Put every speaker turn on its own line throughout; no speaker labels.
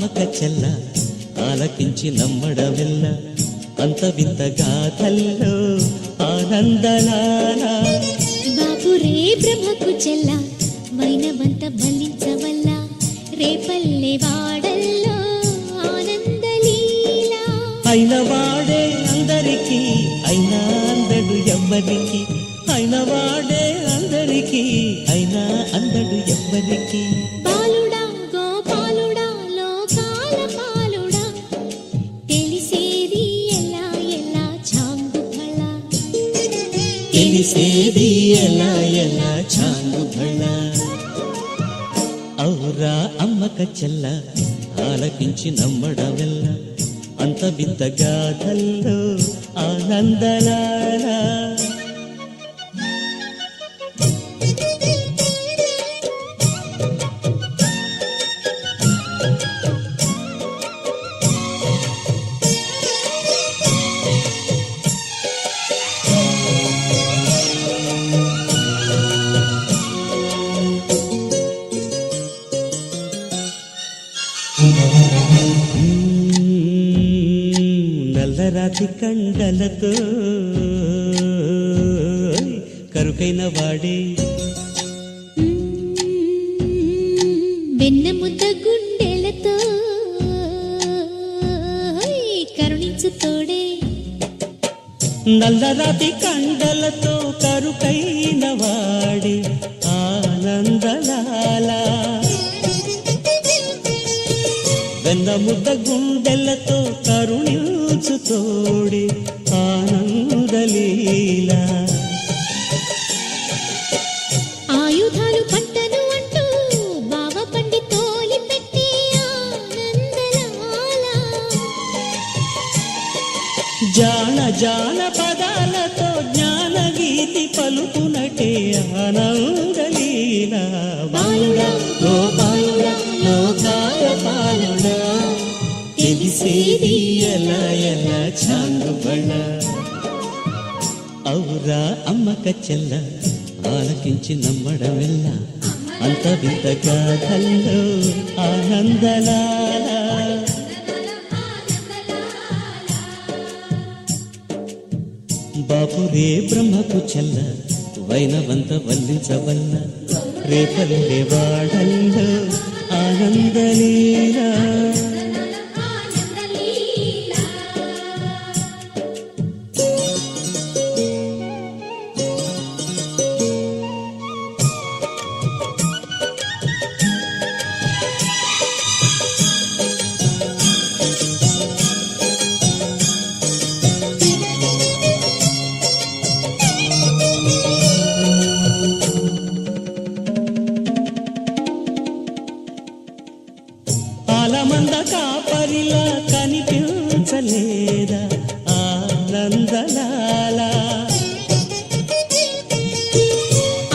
అమ్మక చెల్ల ఆలకించి నమ్మడమెల్ల అంత వింత గాథల్లో ఆనందలాల
బాపురే బ్రహ్మకు చెల్ల వైనవంత బలించవల్ల రేపల్లె వాడల్లో ఆనందలీల
అయిన వాడే అందరికీ అయినా అందడు ఎవ్వరికి అయిన వాడే అందరికీ అయినా అందడు ఎవ్వరికి
బాలుడా గోపాలుడా లోకాల పాలుడా తెలిసేది ఎలా ఎలా చాంగు ఫళ
తెలిసేది ఎలా ఎలా చాంగు ఫళ ఔరా అమ్మక చెల్ల ఆలకించి నమ్మడమెల్ల అంత వింత గాథల్లో ఆనందలాల నల్లరాతి కండలతో కరుకైన వాడే
వెన్నెముద్ద గుండెలతో కరుణించు తోడే
నల్లరాతి కండలతో కరుకైన వాడే ఆనందలాల వెన్నముద్ద గుండెలతో కరుణించు తోడే ఆనందలీల
ఆయుధాలు పట్టను అంటూ బావ పండి తోలి పెట్టి ఆనందలాల
జాన జాన పదాలతో జ్ఞాన గీతి పలుకునటే ఆనందలీల బాలుడా గోపాలుడా లోకాల పాలుడా తెలిసేది ఎలా ఎలా చాంగు బళ్ళ ఔరా అమ్మక చెల్ల ఆలకించి నమ్మడమెల్ల అంత వింత గాథల్లో ఆనందలాల బాపురే బ్రహ్మకు చెల్ల వైనవంత వల్లించవల్ల రేపల్లె వాడల్లో ఆనందలీల ఆలమంద కాపరిలా కనిపించలేదా ఆనందలాల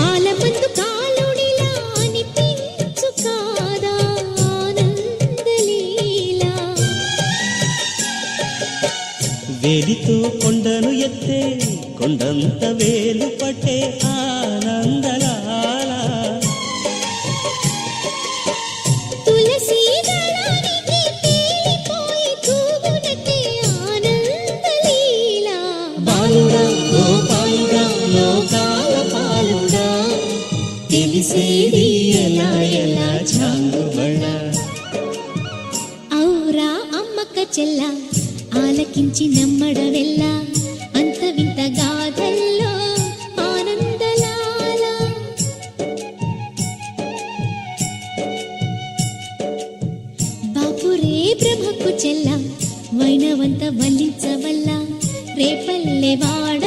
ఆలమందు కాలుడిలా అనిపించు కాదా ఆనందలీల
వేలితో కొండను ఎత్తే కొండంత వేలు పట్టే ఆనందలాల
తులసి దళానికి తేలిపోయి తూగునట్టే ఆనందలీల
బాలుడా గోపాలుడా లోకాల పాలుడా తెలిసేది ఎలా ఎలా చాంగు బళ్ళ
ఔరా అమ్మక చెల్ల ఆలకించి నమ్మడవెల్ల అంత వింత గాథల్లో ఆనందలాల బాపురే బ్రహ్మకు చెల్ల వైనవంత వల్లించవల్ల రేపల్లె వాడ